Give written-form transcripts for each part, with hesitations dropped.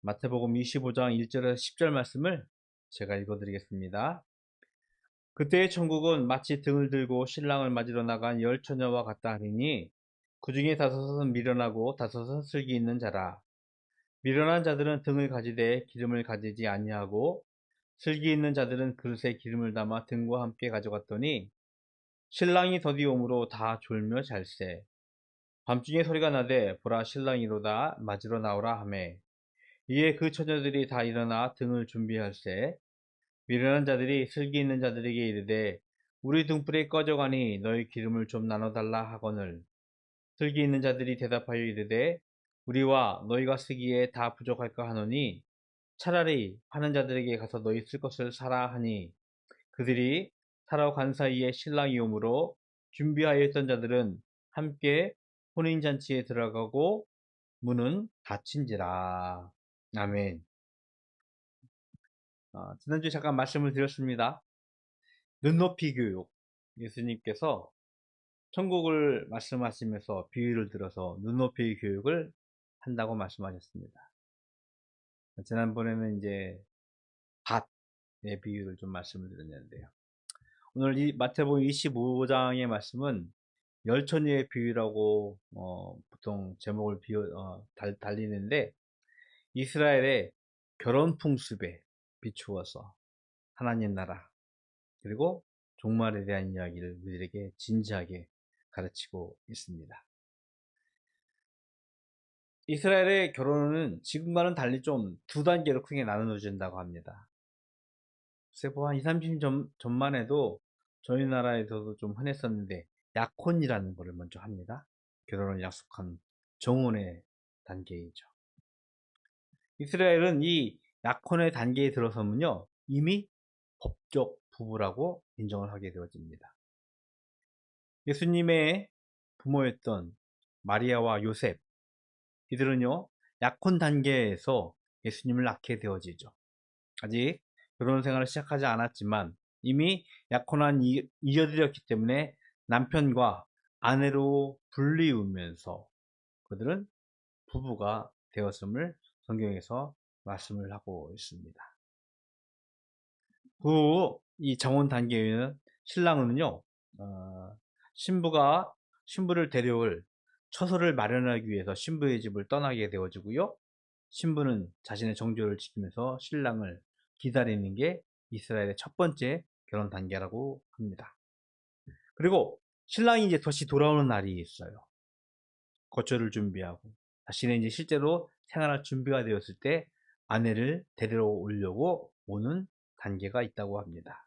마태복음 25장 1절에서 10절 말씀을 제가 읽어드리겠습니다. 그때의 천국은 마치 등을 들고 신랑을 맞으러 나간 열 처녀와 같다 하니 그 중에 다섯은 미련하고 다섯은 슬기 있는 자라. 미련한 자들은 등을 가지되 기름을 가지지 아니하고 슬기 있는 자들은 그릇에 기름을 담아 등과 함께 가져갔더니 신랑이 더디 오므로 다 졸며 잘세. 밤중에 소리가 나되 보라 신랑이로다 맞으러 나오라 하매 이에 그 처녀들이 다 일어나 등을 준비할세. 미련한 자들이 슬기 있는 자들에게 이르되 우리 등불이 꺼져가니 너희 기름을 좀 나눠달라 하거늘 슬기 있는 자들이 대답하여 이르되 우리와 너희가 쓰기에 다 부족할까 하노니 차라리 파는 자들에게 가서 너희 쓸 것을 사라 하니 그들이 사러 간 사이에 신랑이 오므로 준비하여 있던 자들은 함께 혼인잔치에 들어가고 문은 닫힌지라. 아멘. 지난주에 잠깐 말씀을 드렸습니다. 눈높이 교육. 예수님께서 천국을 말씀하시면서 비유를 들어서 눈높이 교육을 한다고 말씀하셨습니다. 지난번에는 이제 밭의 비유를 좀 말씀을 드렸는데요. 오늘 이 마태복음 25장의 말씀은 열처녀의 비유라고 보통 제목을 달리는데 이스라엘의 결혼 풍습에 비추어서 하나님 나라 그리고 종말에 대한 이야기를 우리들에게 진지하게 가르치고 있습니다. 이스라엘의 결혼은 지금과는 달리 좀 두 단계로 크게 나누어진다고 합니다. 글쎄 한 20, 30년 전만 해도 저희 나라에서도 좀 흔했었는데 약혼이라는 것을 먼저 합니다. 결혼을 약속한 정혼의 단계이죠. 이스라엘은 이 약혼의 단계에 들어서면요 이미 법적 부부라고 인정을 하게 되어집니다. 예수님의 부모였던 마리아와 요셉 이들은요 약혼 단계에서 예수님을 낳게 되어지죠. 아직 결혼 생활을 시작하지 않았지만 이미 약혼한 이여들이었기 때문에 남편과 아내로 불리우면서 그들은 부부가 되었음을 성경에서 말씀을 하고 있습니다. 후 이 정혼 단계에는 신랑은요 신부가 신부를 데려올 처소를 마련하기 위해서 신부의 집을 떠나게 되어지고요. 신부는 자신의 정조를 지키면서 신랑을 기다리는 게 이스라엘의 첫 번째 결혼 단계라고 합니다. 그리고 신랑이 이제 다시 돌아오는 날이 있어요. 거처를 준비하고 자신의 이제 실제로 생활할 준비가 되었을 때 아내를 데리러 오려고 오는 단계가 있다고 합니다.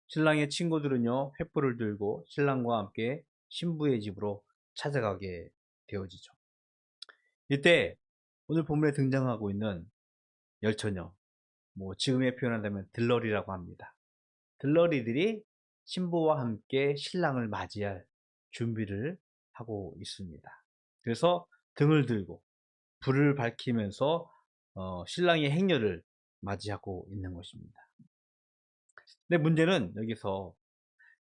신랑의 친구들은요 횃불을 들고 신랑과 함께 신부의 집으로 찾아가게 되어지죠. 이때 오늘 본문에 등장하고 있는 열처녀, 지금의 표현한다면 들러리라고 합니다. 들러리들이 신부와 함께 신랑을 맞이할 준비를 하고 있습니다. 그래서 등을 들고 불을 밝히면서 신랑의 행렬을 맞이하고 있는 것입니다. 근데 문제는 여기서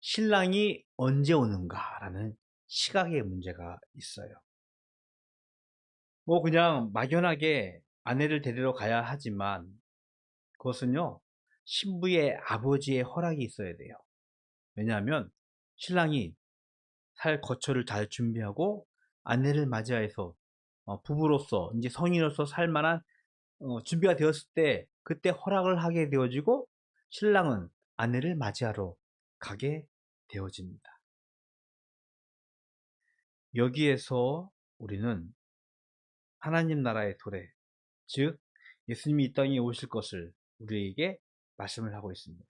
신랑이 언제 오는가라는 시각의 문제가 있어요. 그냥 막연하게 아내를 데리러 가야 하지만 그것은요 신부의 아버지의 허락이 있어야 돼요. 왜냐하면 신랑이 살 거처를 잘 준비하고 아내를 맞이해서 부부로서 이제 성인으로서 살 만한 준비가 되었을 때 그때 허락을 하게 되어지고 신랑은 아내를 맞이하러 가게 되어집니다. 여기에서 우리는 하나님 나라의 도래, 즉 예수님이 이 땅에 오실 것을 우리에게 말씀을 하고 있습니다.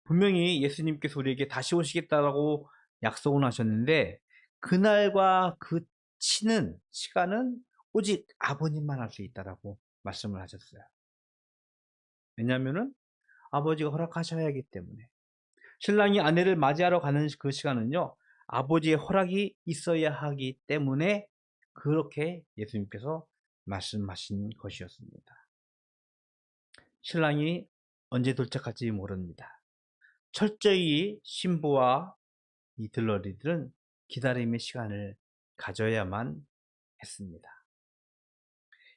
분명히 예수님께서 우리에게 다시 오시겠다라고 약속을 하셨는데 그날과 그치는 시간은 오직 아버님만 알 수 있다라고 말씀을 하셨어요. 왜냐하면 아버지가 허락하셔야 하기 때문에 신랑이 아내를 맞이하러 가는 그 시간은요 아버지의 허락이 있어야 하기 때문에 그렇게 예수님께서 말씀하신 것이었습니다. 신랑이 언제 도착할지 모릅니다. 철저히 신부와 이 들러리들은 기다림의 시간을 가져야만 했습니다.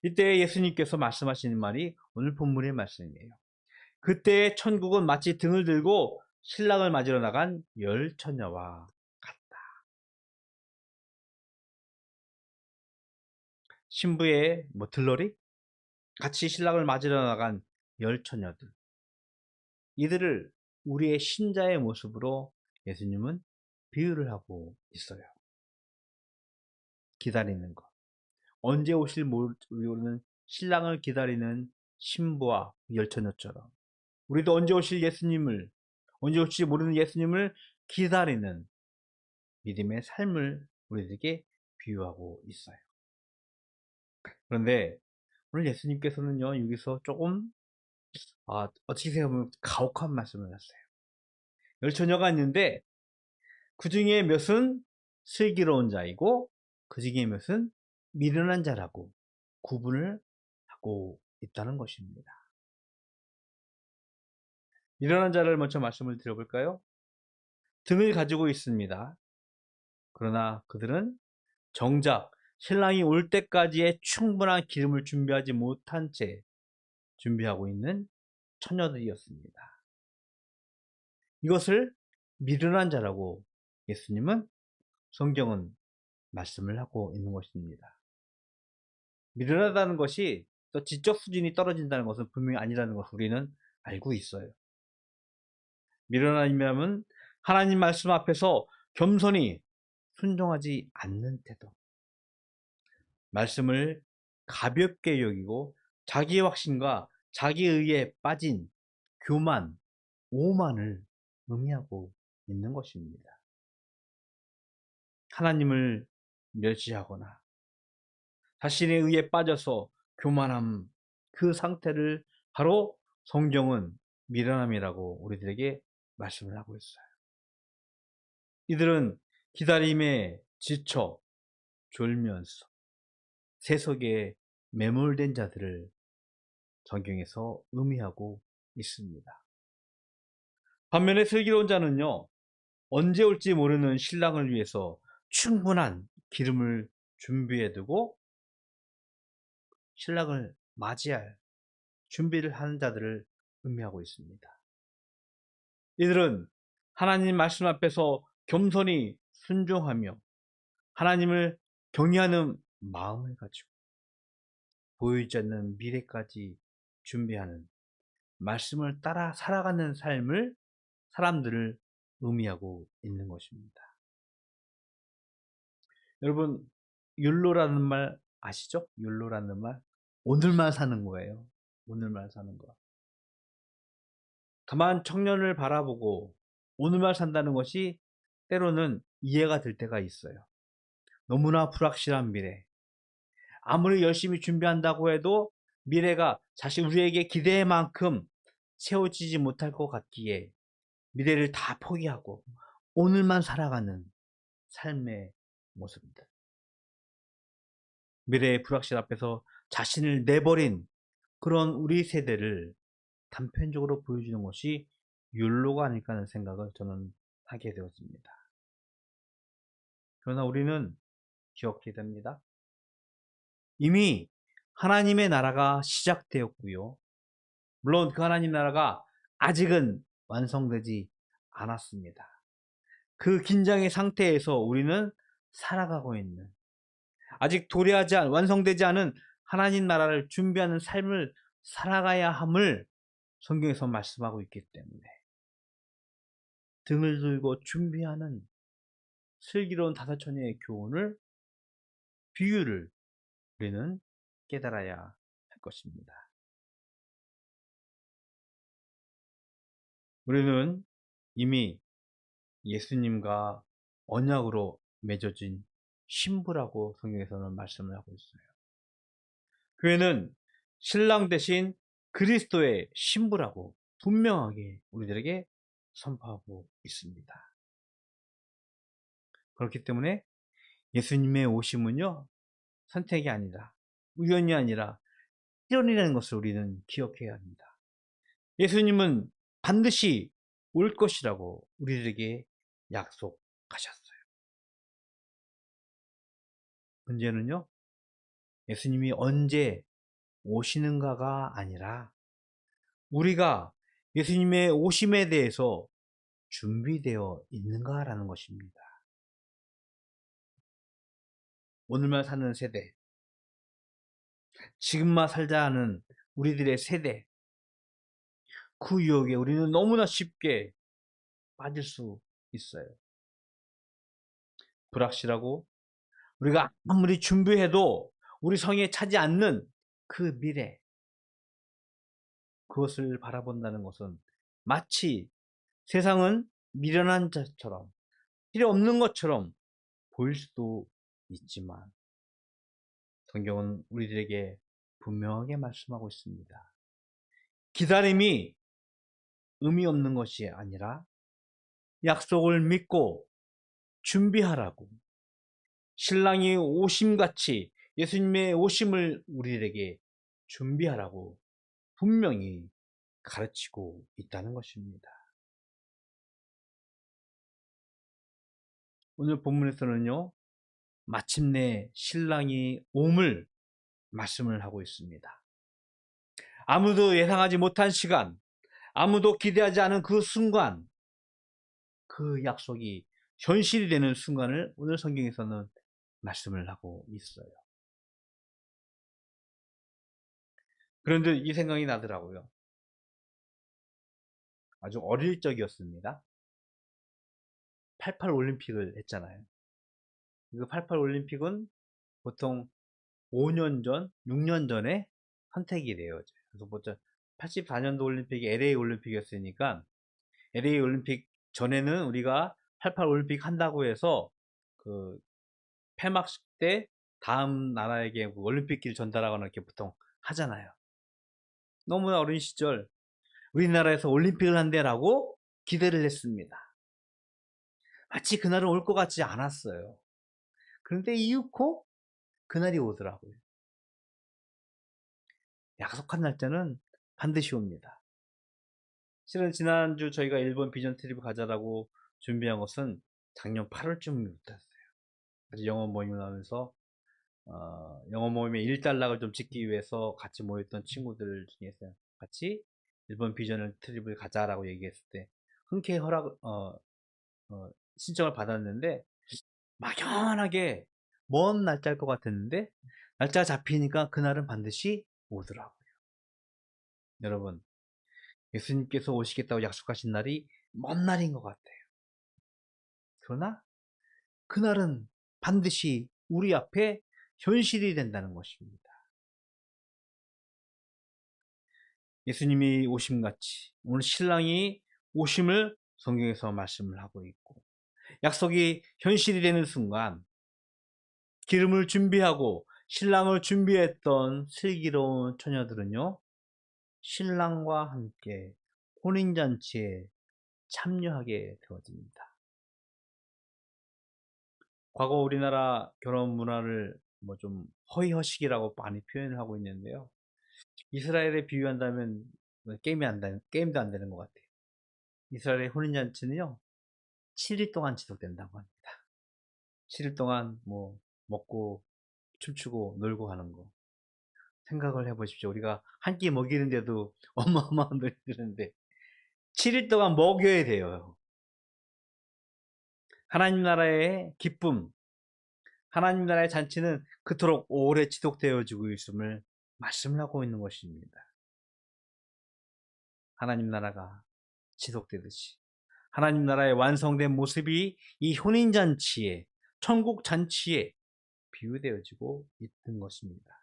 이때 예수님께서 말씀하시는 말이 오늘 본문의 말씀이에요. 그때 천국은 마치 등을 들고 신랑을 맞으러 나간 열 처녀와 같다. 신부의 들러리? 같이 신랑을 맞으러 나간 열 처녀들. 이들을 우리의 신자의 모습으로 예수님은 비유를 하고 있어요. 기다리는 것. 언제 오실 모르는 신랑을 기다리는 신부와 열 처녀처럼 우리도 언제 올지 모르는 예수님을 기다리는 믿음의 삶을 우리에게 비유하고 있어요. 그런데 오늘 예수님께서는요, 여기서 조금 어떻게 생각하면 가혹한 말씀을 하셨어요. 열 처녀가 있는데 그 중에 몇은 슬기로운 자이고 그 중에 몇은 미련한 자라고 구분을 하고 있다는 것입니다. 미련한 자를 먼저 말씀을 드려볼까요? 등을 가지고 있습니다. 그러나 그들은 정작 신랑이 올 때까지의 충분한 기름을 준비하지 못한 채 준비하고 있는 처녀들이었습니다. 이것을 미련한 자라고 예수님은 성경은 말씀을 하고 있는 것입니다. 미련하다는 것이 또 지적 수준이 떨어진다는 것은 분명히 아니라는 것을 우리는 알고 있어요. 미련함이라면 하나님 말씀 앞에서 겸손히 순종하지 않는 태도, 말씀을 가볍게 여기고 자기의 확신과 자기의에 빠진 교만, 오만을 의미하고 있는 것입니다. 하나님을 멸시하거나 자신의 의에 빠져서 교만함, 그 상태를 바로 성경은 미련함이라고 우리들에게 말씀을 하고 있어요. 이들은 기다림에 지쳐 졸면서 세속에 매몰된 자들을 성경에서 의미하고 있습니다. 반면에 슬기로운 자는요, 언제 올지 모르는 신랑을 위해서 충분한 기름을 준비해두고 신랑을 맞이할 준비를 하는 자들을 의미하고 있습니다. 이들은 하나님 말씀 앞에서 겸손히 순종하며 하나님을 경외하는 마음을 가지고 보이지 않는 미래까지 준비하는 말씀을 따라 살아가는 삶을 사람들을 의미하고 있는 것입니다. 여러분, 율로라는 말 아시죠? 율로라는 말. 오늘만 사는 거예요. 오늘만 사는 거. 다만 청년을 바라보고 오늘만 산다는 것이 때로는 이해가 될 때가 있어요. 너무나 불확실한 미래. 아무리 열심히 준비한다고 해도 미래가 사실 우리에게 기대만큼 채워지지 못할 것 같기에 미래를 다 포기하고 오늘만 살아가는 삶의 모습입니다. 미래의 불확실 앞에서 자신을 내버린 그런 우리 세대를 단편적으로 보여주는 것이 율로가 아닐까 하는 생각을 저는 하게 되었습니다. 그러나 우리는 기억해야 됩니다. 이미 하나님의 나라가 시작되었고요. 물론 그 하나님 나라가 아직은 완성되지 않았습니다. 그 긴장의 상태에서 우리는 살아가고 있는, 아직 완성되지 않은 하나님 나라를 준비하는 삶을 살아가야 함을 성경에서 말씀하고 있기 때문에 등을 들고 준비하는 슬기로운 다섯 처녀의 교훈을, 비유를 우리는 깨달아야 할 것입니다. 우리는 이미 예수님과 언약으로 맺어진 신부라고 성경에서는 말씀을 하고 있어요. 교회는 신랑 대신 그리스도의 신부라고 분명하게 우리들에게 선포하고 있습니다. 그렇기 때문에 예수님의 오심은요, 선택이 아니라, 우연이 아니라 실현이라는 것을 우리는 기억해야 합니다. 예수님은 반드시 올 것이라고 우리들에게 약속하셨어요. 문제는요, 예수님이 언제 오시는가가 아니라 우리가 예수님의 오심에 대해서 준비되어 있는가라는 것입니다. 오늘만 사는 세대, 지금만 살자 하는 우리들의 세대, 그 유혹에 우리는 너무나 쉽게 빠질 수 있어요. 불확실하고 우리가 아무리 준비해도 우리 성에 차지 않는 그 미래, 그것을 바라본다는 것은 마치 세상은 미련한 자처럼 필요 없는 것처럼 보일 수도 있지만 성경은 우리들에게 분명하게 말씀하고 있습니다. 기다림이 의미 없는 것이 아니라 약속을 믿고 준비하라고, 신랑이 오심같이 예수님의 오심을 우리에게 준비하라고 분명히 가르치고 있다는 것입니다. 오늘 본문에서는요, 마침내 신랑이 옴을 말씀을 하고 있습니다. 아무도 예상하지 못한 시간, 아무도 기대하지 않은 그 순간, 그 약속이 현실이 되는 순간을 오늘 성경에서는 말씀을 하고 있어요. 그런데 이 생각이 나더라고요. 아주 어릴 적이었습니다. 88 올림픽을 했잖아요. 그 88 올림픽은 보통 5년 전, 6년 전에 선택이 돼요. 그래서 보통 84년도 올림픽이 LA 올림픽이었으니까 LA 올림픽 전에는 우리가 88 올림픽 한다고 해서 그 폐막식 때 다음 나라에게 올림픽기를 전달하거나 이렇게 보통 하잖아요. 너무나 어린 시절 우리나라에서 올림픽을 한대라고 기대를 했습니다. 마치 그날은 올 것 같지 않았어요. 그런데 이윽고 그날이 오더라고요. 약속한 날짜는 반드시 옵니다. 실은 지난주 저희가 일본 비전 트립을 가자라고 준비한 것은 작년 8월쯤부터였어요. 같이 영어 모임을 하면서 영어 모임의 일단락을 좀 짓기 위해서 같이 모였던 친구들 중에서 같이 일본 비전 트립을 가자라고 얘기했을 때 흔쾌히 신청을 받았는데 막연하게 먼 날짜일 것 같았는데 날짜가 잡히니까 그날은 반드시 오더라고요. 여러분, 예수님께서 오시겠다고 약속하신 날이 먼 날인 것 같아요. 그러나 그날은 반드시 우리 앞에 현실이 된다는 것입니다. 예수님이 오심같이 오늘 신랑이 오심을 성경에서 말씀을 하고 있고 약속이 현실이 되는 순간 기름을 준비하고 신랑을 준비했던 슬기로운 처녀들은요, 신랑과 함께 혼인잔치에 참여하게 되어집니다. 과거 우리나라 결혼 문화를 뭐 좀 허위허식이라고 많이 표현을 하고 있는데요. 이스라엘에 비유한다면 게임도 안 되는 것 같아요. 이스라엘의 혼인잔치는요, 7일 동안 지속된다고 합니다. 7일 동안 뭐 먹고 춤추고 놀고 하는 거. 생각을 해보십시오. 우리가 한 끼 먹이는데도 어마어마한 돈이 드는데 7일 동안 먹여야 돼요. 하나님 나라의 기쁨, 하나님 나라의 잔치는 그토록 오래 지속되어지고 있음을 말씀을 하고 있는 것입니다. 하나님 나라가 지속되듯이 하나님 나라의 완성된 모습이 이 혼인잔치에, 천국 잔치에 비유되어지고 있는 것입니다.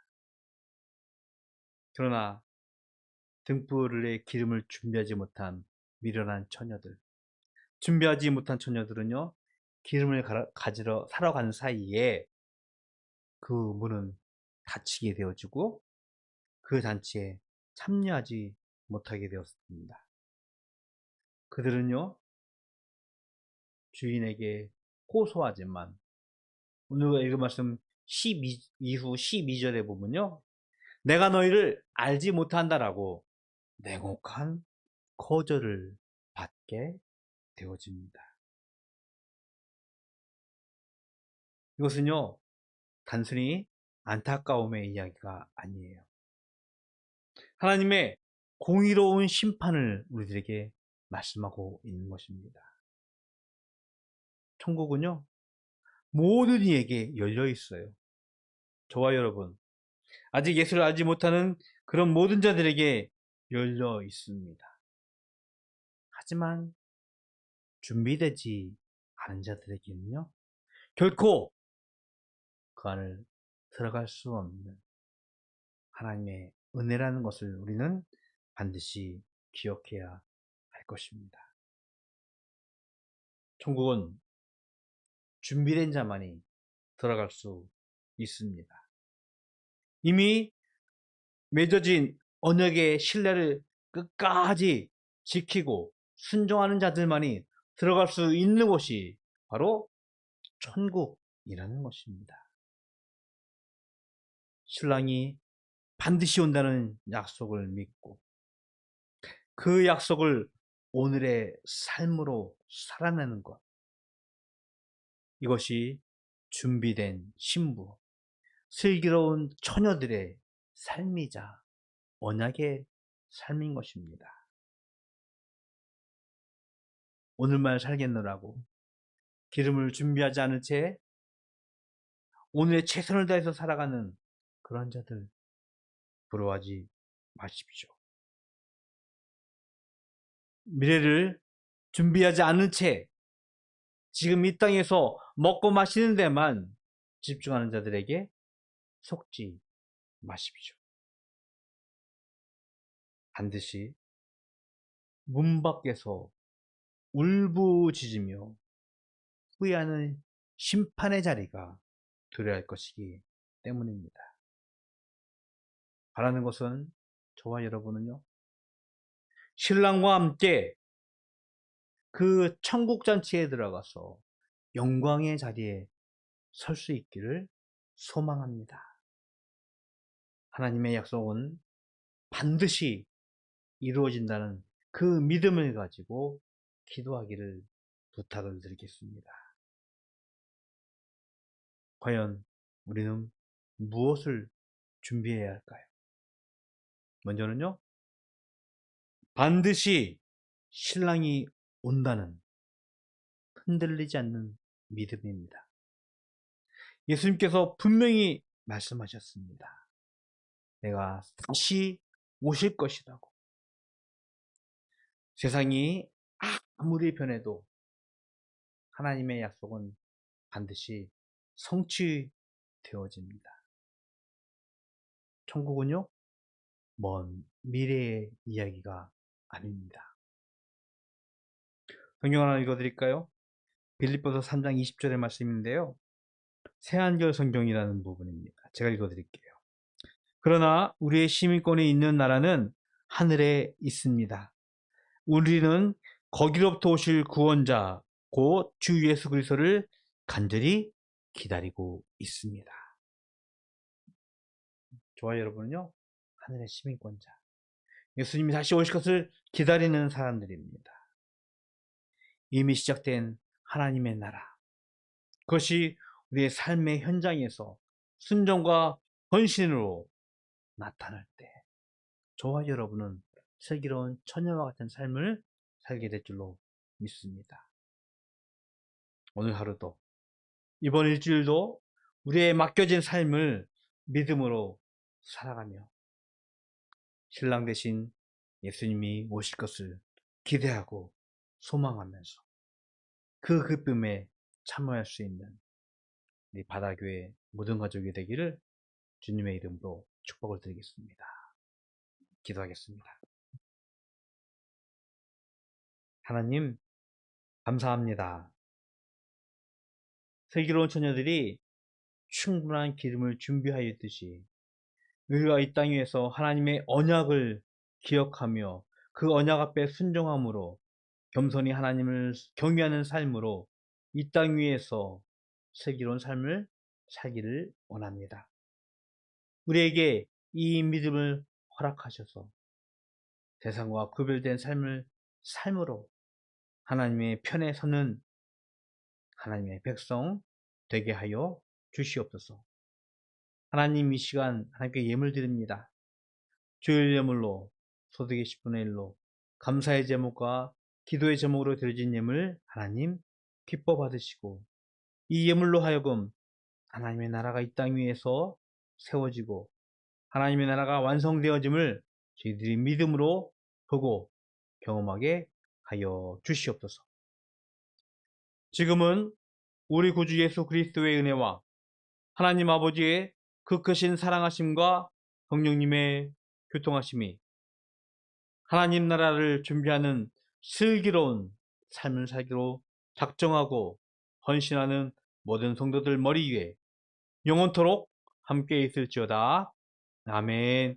그러나 등불에 기름을 준비하지 못한 미련한 처녀들, 준비하지 못한 처녀들은요, 기름을 가지러 사러 간 사이에 그 문은 닫히게 되어지고 그 잔치에 참여하지 못하게 되었습니다. 그들은요, 주인에게 호소하지만 오늘 읽은 말씀 12, 후 12절에 보면요, 내가 너희를 알지 못한다라고 냉혹한 거절을 받게 되어집니다. 이것은요, 단순히 안타까움의 이야기가 아니에요. 하나님의 공의로운 심판을 우리들에게 말씀하고 있는 것입니다. 천국은요, 모든 이에게 열려 있어요. 저와 여러분, 아직 예수를 알지 못하는 그런 모든 자들에게 열려 있습니다. 하지만 준비되지 않은 자들에게는요, 결코 그 안을 들어갈 수 없는 하나님의 은혜라는 것을 우리는 반드시 기억해야 할 것입니다. 천국은 준비된 자만이 들어갈 수 있습니다. 이미 맺어진 언약의 신뢰를 끝까지 지키고 순종하는 자들만이 들어갈 수 있는 곳이 바로 천국이라는 것입니다. 신랑이 반드시 온다는 약속을 믿고 그 약속을 오늘의 삶으로 살아내는 것, 이것이 준비된 신부, 슬기로운 처녀들의 삶이자 언약의 삶인 것입니다. 오늘만 살겠노라고 기름을 준비하지 않은 채 오늘의 최선을 다해서 살아가는 그런 자들 부러워하지 마십시오. 미래를 준비하지 않은 채 지금 이 땅에서 먹고 마시는 데만 집중하는 자들에게 속지 마십시오. 반드시 문 밖에서 울부짖으며 후회하는 심판의 자리가 도래할 것이기 때문입니다. 바라는 것은 저와 여러분은요, 신랑과 함께 그 천국잔치에 들어가서 영광의 자리에 설 수 있기를 소망합니다. 하나님의 약속은 반드시 이루어진다는 그 믿음을 가지고 기도하기를 부탁을 드리겠습니다. 과연 우리는 무엇을 준비해야 할까요? 먼저는요, 반드시 신랑이 온다는 흔들리지 않는 믿음입니다. 예수님께서 분명히 말씀하셨습니다. 내가 다시 오실 것이라고. 세상이 아무리 변해도 하나님의 약속은 반드시 성취되어집니다. 천국은요, 먼 미래의 이야기가 아닙니다. 성경 하나 읽어드릴까요? 빌립보서 3장 20절의 말씀인데요. 새한결 성경이라는 부분입니다. 제가 읽어드릴게요. 그러나 우리의 시민권이 있는 나라는 하늘에 있습니다. 우리는 거기로부터 오실 구원자 곧 주 예수 그리스도를 간절히 기다리고 있습니다. 저와 여러분은요, 하늘의 시민권자, 예수님이 다시 오실 것을 기다리는 사람들입니다. 이미 시작된 하나님의 나라, 그것이 우리의 삶의 현장에서 순종과 헌신으로 나타날 때 저와 여러분은 슬기로운 처녀와 같은 삶을 살게 될 줄로 믿습니다. 오늘 하루도, 이번 일주일도 우리의 맡겨진 삶을 믿음으로 살아가며 신랑 대신 예수님이 오실 것을 기대하고 소망하면서 그 기쁨에 참여할 수 있는 우리 바다교회 모든 가족이 되기를 주님의 이름으로 축복을 드리겠습니다. 기도하겠습니다. 하나님, 감사합니다. 슬기로운 처녀들이 충분한 기름을 준비하였듯이 우리가 이 땅 위에서 하나님의 언약을 기억하며 그 언약 앞에 순종함으로 겸손히 하나님을 경외하는 삶으로 이 땅 위에서 슬기로운 삶을 살기를 원합니다. 우리에게 이 믿음을 허락하셔서 세상과 구별된 삶으로 하나님의 편에 서는 하나님의 백성 되게 하여 주시옵소서. 하나님, 이 시간 하나님께 예물 드립니다. 주일 예물로 소득의 10분의 1로 감사의 제목과 기도의 제목으로 드려진 예물 하나님 기뻐 받으시고, 이 예물로 하여금 하나님의 나라가 이 땅 위에서 세워지고 하나님의 나라가 완성되어짐을 저희들이 믿음으로 보고 경험하게 하여 주시옵소서. 지금은 우리 구주 예수 그리스도의 은혜와 하나님 아버지의 그 크신 사랑하심과 성령님의 교통하심이 하나님 나라를 준비하는 슬기로운 삶을 살기로 작정하고 헌신하는 모든 성도들 머리 위에 영원토록 함께 있을지어다. 아멘.